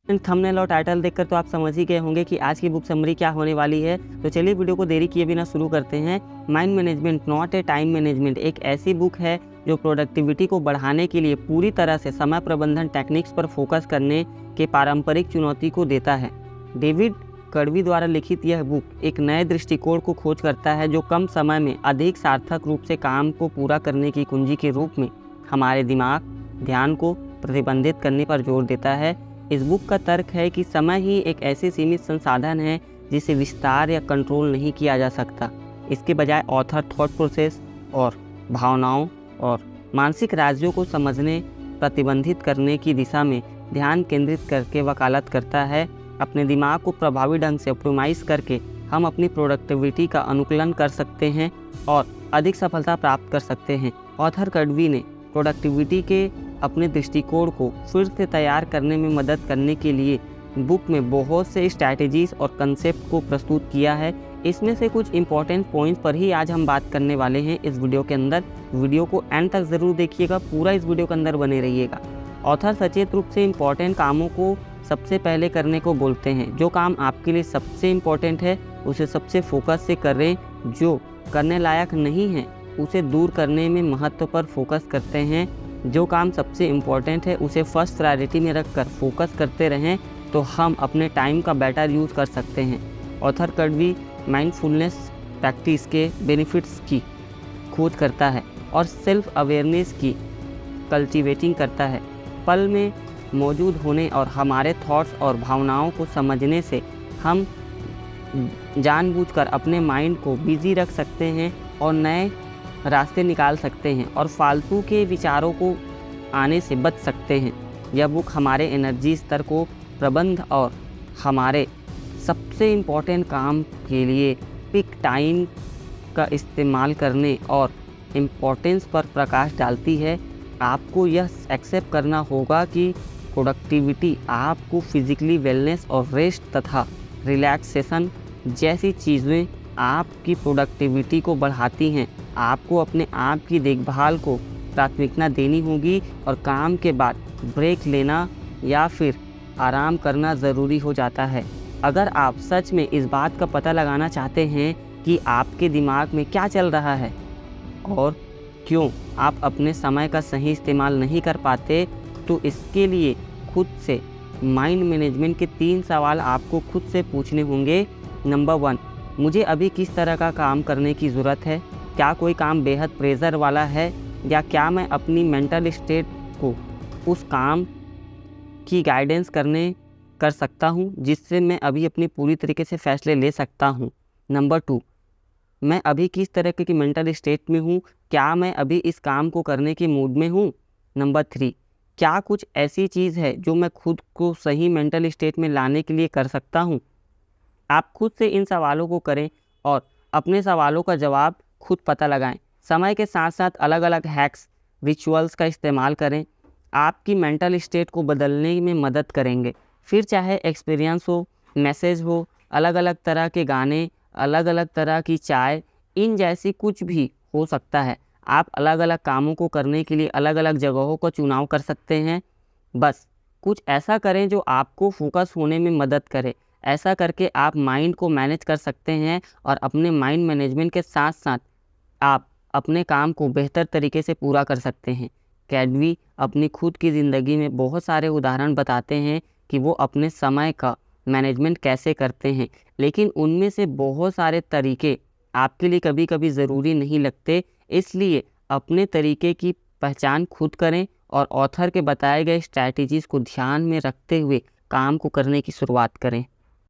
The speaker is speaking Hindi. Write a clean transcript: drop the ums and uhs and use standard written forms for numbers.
थंबनेल और टाइटल देखकर तो आप समझ ही गए होंगे कि आज की बुक समरी क्या होने वाली है। तो चलिए वीडियो को देरी किए बिना शुरू करते हैं। Mind management not a time management एक ऐसी बुक है जो प्रोडक्टिविटी को बढ़ाने के लिए पूरी तरह से समय प्रबंधन टेक्निक्स पर फोकस करने के पारंपरिक चुनौती को देता है। डेविड कड़वी द्वारा लिखित यह बुक एक नए दृष्टिकोण को खोज करता है जो कम समय में अधिक सार्थक रूप से काम को पूरा करने की कुंजी के रूप में हमारे दिमाग ध्यान को प्रतिबंधित करने पर जोर देता है। इस बुक का तर्क है कि समय ही एक ऐसी सीमित संसाधन है जिसे विस्तार या कंट्रोल नहीं किया जा सकता। इसके बजाय ऑथर थॉट प्रोसेस और भावनाओं और मानसिक राज्यों को समझने प्रतिबंधित करने की दिशा में ध्यान केंद्रित करके वकालत करता है। अपने दिमाग को प्रभावी ढंग से ऑप्टिमाइज करके हम अपनी प्रोडक्टिविटी का अनुकूलन कर सकते हैं और अधिक सफलता प्राप्त कर सकते हैं। ऑथर कड़वी ने प्रोडक्टिविटी के अपने दृष्टिकोण को फिर से तैयार करने में मदद करने के लिए बुक में बहुत से स्ट्रैटेजीज और कंसेप्ट को प्रस्तुत किया है। इसमें से कुछ इंपॉर्टेंट पॉइंट्स पर ही आज हम बात करने वाले हैं इस वीडियो के अंदर। वीडियो को एंड तक ज़रूर देखिएगा, पूरा इस वीडियो के अंदर बने रहिएगा। ऑथर सचेत रूप से इम्पॉर्टेंट कामों को सबसे पहले करने को बोलते हैं। जो काम आपके लिए सबसे इम्पॉर्टेंट है उसे सबसे फोकस से करें। जो करने लायक नहीं है उसे दूर करने में महत्व पर फोकस करते हैं। जो काम सबसे इम्पॉर्टेंट है उसे फर्स्ट प्रायोरिटी में रखकर फोकस करते रहें तो हम अपने टाइम का बेटर यूज़ कर सकते हैं। ऑथर कड़वी माइंडफुलनेस प्रैक्टिस के बेनिफिट्स की खोज करता है और सेल्फ अवेयरनेस की कल्टीवेटिंग करता है। पल में मौजूद होने और हमारे थॉट्स और भावनाओं को समझने से हम जानबूझकर अपने माइंड को बिजी रख सकते हैं और नए रास्ते निकाल सकते हैं और फालतू के विचारों को आने से बच सकते हैं। यह बुक हमारे एनर्जी स्तर को प्रबंध और हमारे सबसे इम्पोर्टेंट काम के लिए पिक टाइम का इस्तेमाल करने और इम्पोर्टेंस पर प्रकाश डालती है। आपको यह एक्सेप्ट करना होगा कि प्रोडक्टिविटी आपको फिजिकली वेलनेस और रेस्ट तथा रिलैक्सेशन जैसी चीज़ें आपकी प्रोडक्टिविटी को बढ़ाती हैं। आपको अपने आप की देखभाल को प्राथमिकता देनी होगी और काम के बाद ब्रेक लेना या फिर आराम करना ज़रूरी हो जाता है। अगर आप सच में इस बात का पता लगाना चाहते हैं कि आपके दिमाग में क्या चल रहा है और क्यों आप अपने समय का सही इस्तेमाल नहीं कर पाते, तो इसके लिए खुद से माइंड मैनेजमेंट के 3 सवाल आपको खुद से पूछने होंगे। नंबर 1, मुझे अभी किस तरह का काम करने की ज़रूरत है? क्या कोई काम बेहद प्रेशर वाला है या क्या मैं अपनी मेंटल स्टेट को उस काम की गाइडेंस कर सकता हूँ जिससे मैं अभी अपनी पूरी तरीके से फैसले ले सकता हूँ। नंबर 2, मैं अभी किस तरह की मेंटल स्टेट में हूँ? क्या मैं अभी इस काम को करने के मूड में हूँ? नंबर 3, क्या कुछ ऐसी चीज़ है जो मैं खुद को सही मेंटल स्टेट में लाने के लिए कर सकता हूँ? आप खुद से इन सवालों को करें और अपने सवालों का जवाब खुद पता लगाएं। समय के साथ साथ अलग अलग हैक्स रिचुअल्स का इस्तेमाल करें, आपकी मेंटल स्टेट को बदलने में मदद करेंगे। फिर चाहे एक्सपीरियंस हो, मैसेज हो, अलग अलग तरह के गाने, अलग अलग तरह की चाय, इन जैसी कुछ भी हो सकता है। आप अलग अलग कामों को करने के लिए अलग अलग जगहों का चुनाव कर सकते हैं। बस कुछ ऐसा करें जो आपको फोकस होने में मदद करे। ऐसा करके आप माइंड को मैनेज कर सकते हैं और अपने माइंड मैनेजमेंट के साथ साथ आप अपने काम को बेहतर तरीके से पूरा कर सकते हैं। कड़वी अपनी खुद की ज़िंदगी में बहुत सारे उदाहरण बताते हैं कि वो अपने समय का मैनेजमेंट कैसे करते हैं, लेकिन उनमें से बहुत सारे तरीके आपके लिए कभी कभी ज़रूरी नहीं लगते। इसलिए अपने तरीके की पहचान खुद करें और ऑथर के बताए गए स्ट्रैटेजीज़ को ध्यान में रखते हुए काम को करने की शुरुआत करें।